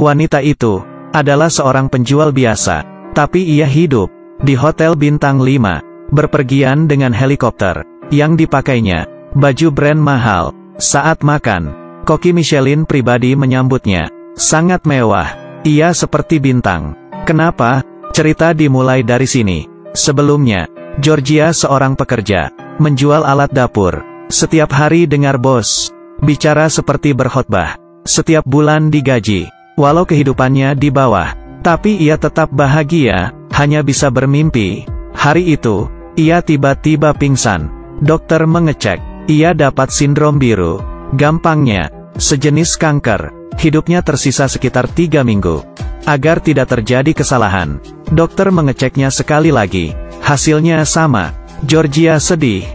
Wanita itu adalah seorang penjual biasa, tapi ia hidup di hotel bintang 5, berpergian dengan helikopter yang dipakainya, baju brand mahal. Saat makan, koki Michelin pribadi menyambutnya, sangat mewah. Ia seperti bintang. Kenapa? Cerita dimulai dari sini. Sebelumnya, Georgia seorang pekerja, menjual alat dapur. Setiap hari dengar bos bicara seperti berkhotbah. Setiap bulan digaji. Walau kehidupannya di bawah, tapi ia tetap bahagia, hanya bisa bermimpi. Hari itu, ia tiba-tiba pingsan. Dokter mengecek, ia dapat sindrom biru. Gampangnya, sejenis kanker. Hidupnya tersisa sekitar 3 minggu. Agar tidak terjadi kesalahan, dokter mengeceknya sekali lagi. Hasilnya sama. Georgia sedih.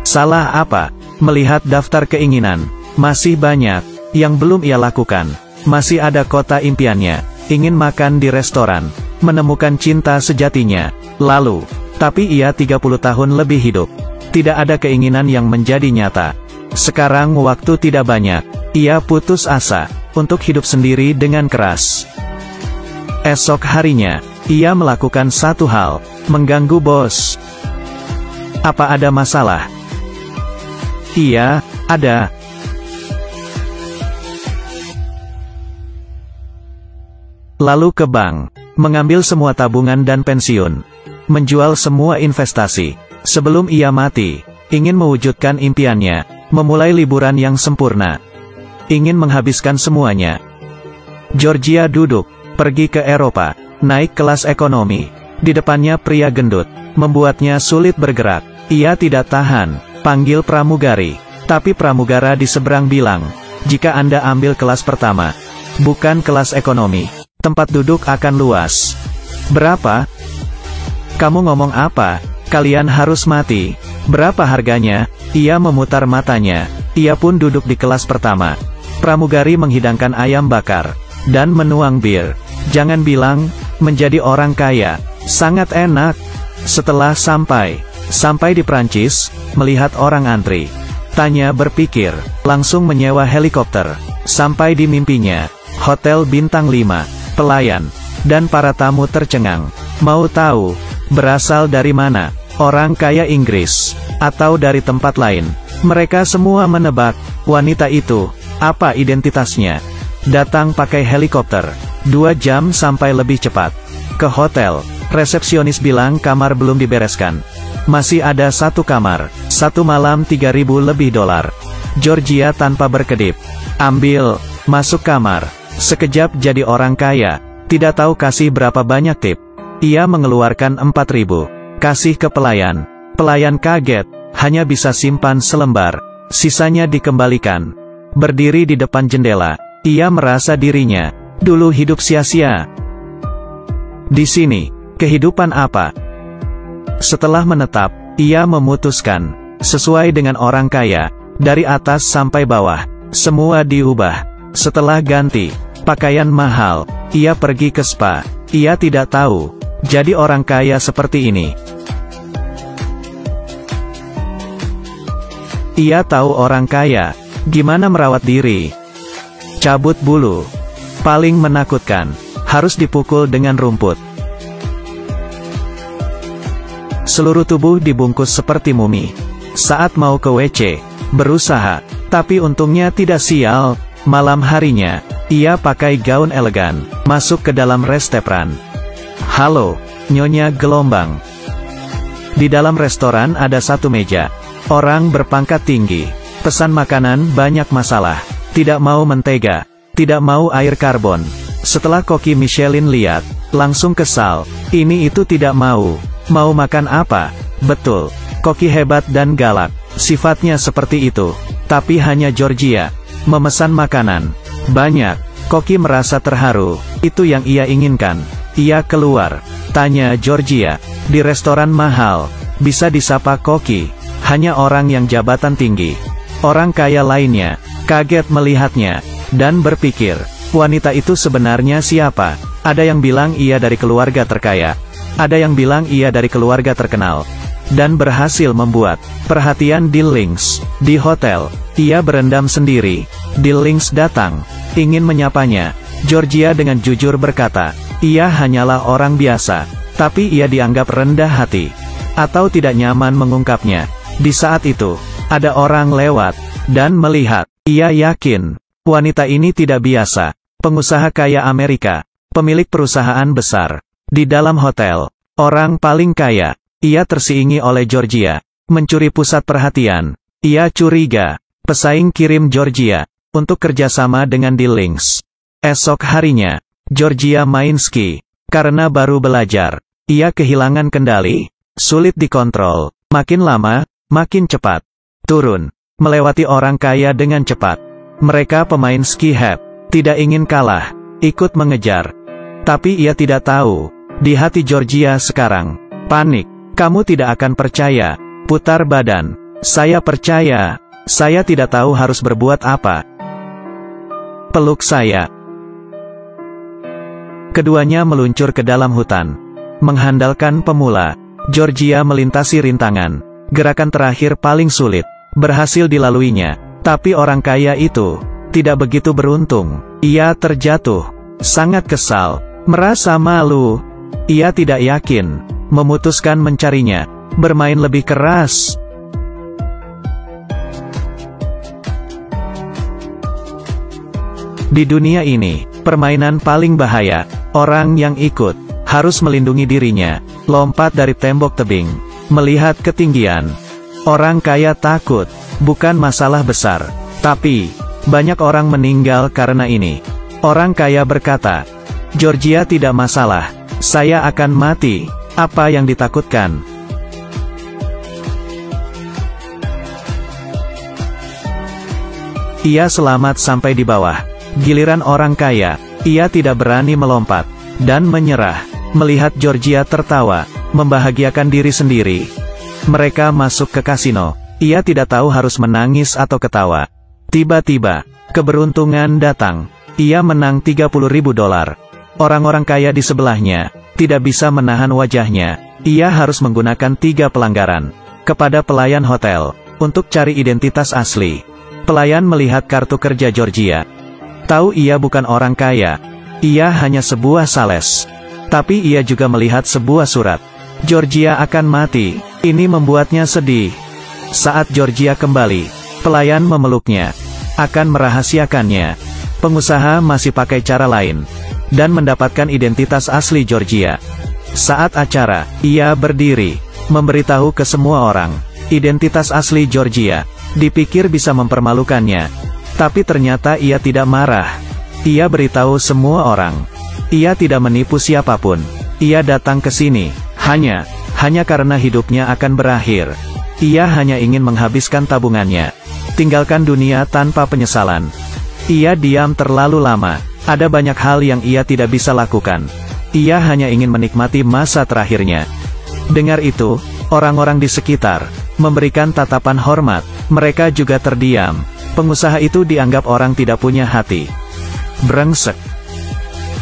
Salah apa? Melihat daftar keinginan, masih banyak yang belum ia lakukan. Masih ada kota impiannya, ingin makan di restoran, menemukan cinta sejatinya. Lalu, tapi ia 30 tahun lebih hidup. Tidak ada keinginan yang menjadi nyata. Sekarang waktu tidak banyak. Ia putus asa untuk hidup sendiri dengan keras. Esok harinya, ia melakukan satu hal, mengganggu bos. Apa ada masalah? Iya, ada. Lalu ke bank, mengambil semua tabungan dan pensiun, menjual semua investasi. Sebelum ia mati, ingin mewujudkan impiannya, memulai liburan yang sempurna. Ingin menghabiskan semuanya. Georgia duduk, pergi ke Eropa, naik kelas ekonomi. Di depannya pria gendut, membuatnya sulit bergerak. Ia tidak tahan, panggil pramugari. Tapi pramugara di seberang bilang, jika Anda ambil kelas pertama, bukan kelas ekonomi, tempat duduk akan luas. Berapa? Kamu ngomong apa? Kalian harus mati. Berapa harganya? Ia memutar matanya. Ia pun duduk di kelas pertama. Pramugari menghidangkan ayam bakar dan menuang bir. Jangan bilang, menjadi orang kaya sangat enak. Setelah sampai di Prancis, melihat orang antri. Tanya berpikir, langsung menyewa helikopter. Sampai di mimpinya, hotel bintang 5, pelayan, dan para tamu tercengang. Mau tahu, berasal dari mana? Orang kaya Inggris, atau dari tempat lain? Mereka semua menebak, wanita itu, apa identitasnya? Datang pakai helikopter, 2 jam sampai lebih cepat. Ke hotel, resepsionis bilang kamar belum dibereskan. Masih ada 1 kamar, 1 malam $3.000 lebih. Georgia tanpa berkedip. Ambil, masuk kamar. Sekejap jadi orang kaya, tidak tahu kasih berapa banyak tip. Ia mengeluarkan 4.000, kasih ke pelayan. Pelayan kaget, hanya bisa simpan selembar. Sisanya dikembalikan. Berdiri di depan jendela, ia merasa dirinya dulu hidup sia-sia. Di sini, kehidupan apa? Setelah menetap, ia memutuskan, sesuai dengan orang kaya, dari atas sampai bawah, semua diubah. Setelah ganti pakaian mahal, ia pergi ke spa. Ia tidak tahu, jadi orang kaya seperti ini. Ia tahu orang kaya, gimana merawat diri. Cabut bulu. Paling menakutkan, harus dipukul dengan rumput. Seluruh tubuh dibungkus seperti mumi. Saat mau ke WC, berusaha, tapi untungnya tidak sial. Malam harinya, ia pakai gaun elegan, masuk ke dalam restoran. Halo, Nyonya Gelombang. Di dalam restoran ada 1 meja. Orang berpangkat tinggi. Pesan makanan banyak masalah. Tidak mau mentega. Tidak mau air karbon. Setelah koki Michelin lihat, langsung kesal. Ini itu tidak mau. Mau makan apa? Betul. Koki hebat dan galak. Sifatnya seperti itu. Tapi hanya Georgia memesan makanan banyak. Koki merasa terharu. Itu yang ia inginkan. Ia keluar. Tanya Georgia. Di restoran mahal, bisa disapa koki hanya orang yang jabatan tinggi. Orang kaya lainnya kaget melihatnya, dan berpikir, wanita itu sebenarnya siapa? Ada yang bilang ia dari keluarga terkaya. Ada yang bilang ia dari keluarga terkenal. Dan berhasil membuat perhatian Dillings. Di hotel, ia berendam sendiri. Dillings datang, ingin menyapanya. Georgia dengan jujur berkata, ia hanyalah orang biasa, tapi ia dianggap rendah hati, atau tidak nyaman mengungkapnya. Di saat itu, ada orang lewat, dan melihat. Ia yakin, wanita ini tidak biasa. Pengusaha kaya Amerika, pemilik perusahaan besar. Di dalam hotel, orang paling kaya. Ia tersiingi oleh Georgia, mencuri pusat perhatian. Ia curiga, pesaing kirim Georgia, untuk kerjasama dengan Links. Esok harinya, Georgia main ski. Karena baru belajar, ia kehilangan kendali, sulit dikontrol. Makin lama, makin cepat. Turun, melewati orang kaya dengan cepat. Mereka pemain ski hep, tidak ingin kalah, ikut mengejar. Tapi ia tidak tahu, di hati Georgia sekarang, panik. Kamu tidak akan percaya, putar badan. Saya percaya, saya tidak tahu harus berbuat apa. Peluk saya. Keduanya meluncur ke dalam hutan. Mengandalkan pemula, Georgia melintasi rintangan. Gerakan terakhir paling sulit, berhasil dilaluinya. Tapi orang kaya itu, tidak begitu beruntung. Ia terjatuh, sangat kesal, merasa malu. Ia tidak yakin, memutuskan mencarinya, bermain lebih keras. Di dunia ini, permainan paling bahaya, orang yang ikut, harus melindungi dirinya, lompat dari tembok tebing, melihat ketinggian. Orang kaya takut, bukan masalah besar, tapi, banyak orang meninggal karena ini. Orang kaya berkata, Georgia tidak masalah, saya akan mati, apa yang ditakutkan? Ia selamat sampai di bawah. Giliran orang kaya, ia tidak berani melompat, dan menyerah. Melihat Georgia tertawa, membahagiakan diri sendiri. Mereka masuk ke kasino. Ia tidak tahu harus menangis atau ketawa. Tiba-tiba, keberuntungan datang. Ia menang $30.000. Orang-orang kaya di sebelahnya, tidak bisa menahan wajahnya. Ia harus menggunakan 3 pelanggaran. Kepada pelayan hotel, untuk cari identitas asli. Pelayan melihat kartu kerja Georgia. Tahu ia bukan orang kaya. Ia hanya sebuah sales. Tapi ia juga melihat sebuah surat. Georgia akan mati. Ini membuatnya sedih. Saat Georgia kembali, pelayan memeluknya. Akan merahasiakannya. Pengusaha masih pakai cara lain. Dan mendapatkan identitas asli Georgia. Saat acara, ia berdiri. Memberitahu ke semua orang. Identitas asli Georgia. Dipikir bisa mempermalukannya. Tapi ternyata ia tidak marah. Ia beritahu semua orang. Ia tidak menipu siapapun. Ia datang ke sini, hanya karena hidupnya akan berakhir. Ia hanya ingin menghabiskan tabungannya. Tinggalkan dunia tanpa penyesalan. Ia diam terlalu lama. Ada banyak hal yang ia tidak bisa lakukan. Ia hanya ingin menikmati masa terakhirnya. Dengar itu, orang-orang di sekitar memberikan tatapan hormat. Mereka juga terdiam. Pengusaha itu dianggap orang tidak punya hati. Brengsek.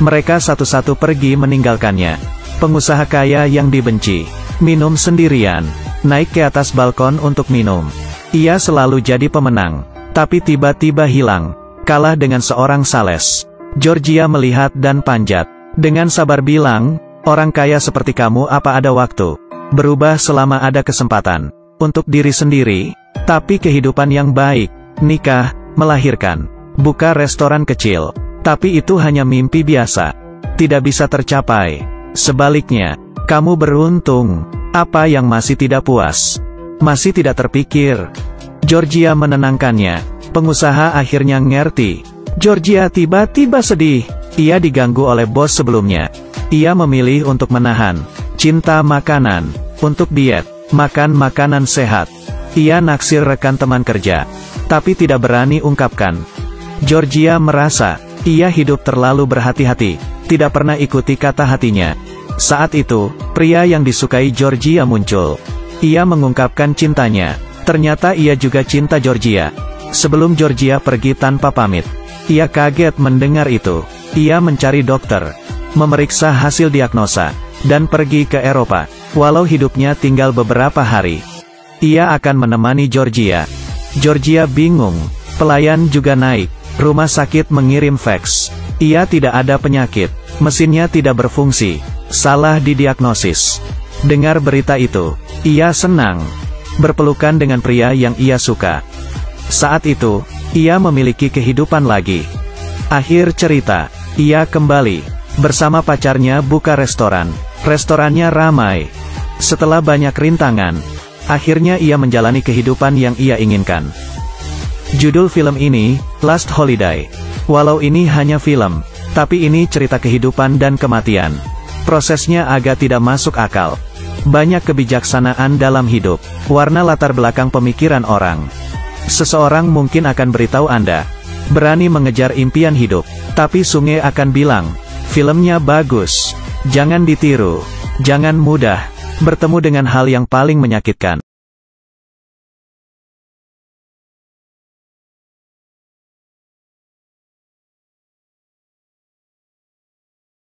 Mereka satu-satu pergi meninggalkannya. Pengusaha kaya yang dibenci. Minum sendirian. Naik ke atas balkon untuk minum. Ia selalu jadi pemenang. Tapi tiba-tiba hilang. Kalah dengan seorang sales. Georgia melihat dan panjat. Dengan sabar bilang, orang kaya seperti kamu apa ada waktu. Berubah selama ada kesempatan. Untuk diri sendiri. Tapi kehidupan yang baik. Nikah, melahirkan, buka restoran kecil. Tapi itu hanya mimpi biasa. Tidak bisa tercapai. Sebaliknya, kamu beruntung. Apa yang masih tidak puas? Masih tidak terpikir? Georgia menenangkannya. Pengusaha akhirnya ngerti. Georgia tiba-tiba sedih. Ia diganggu oleh bos sebelumnya. Ia memilih untuk menahan. Cinta makanan. Untuk diet. Makan makanan sehat. Ia naksir rekan teman kerja. Tapi tidak berani ungkapkan. Georgia merasa, ia hidup terlalu berhati-hati, tidak pernah ikuti kata hatinya. Saat itu, pria yang disukai Georgia muncul. Ia mengungkapkan cintanya. Ternyata ia juga cinta Georgia. Sebelum Georgia pergi tanpa pamit, ia kaget mendengar itu. Ia mencari dokter, memeriksa hasil diagnosa, dan pergi ke Eropa. Walau hidupnya tinggal beberapa hari, ia akan menemani Georgia. Georgia bingung. Pelayan juga naik. Rumah sakit mengirim fax. Ia tidak ada penyakit, mesinnya tidak berfungsi, salah didiagnosis. Dengar berita itu, ia senang berpelukan dengan pria yang ia suka. Saat itu, ia memiliki kehidupan lagi. Akhir cerita, ia kembali bersama pacarnya buka restoran. Restorannya ramai. Setelah banyak rintangan, akhirnya ia menjalani kehidupan yang ia inginkan. Judul film ini, Last Holiday. Walau ini hanya film, tapi ini cerita kehidupan dan kematian. Prosesnya agak tidak masuk akal. Banyak kebijaksanaan dalam hidup. Warna latar belakang pemikiran orang. Seseorang mungkin akan beritahu Anda, berani mengejar impian hidup. Tapi Sunge akan bilang, filmnya bagus. Jangan ditiru. Jangan mudah bertemu dengan hal yang paling menyakitkan.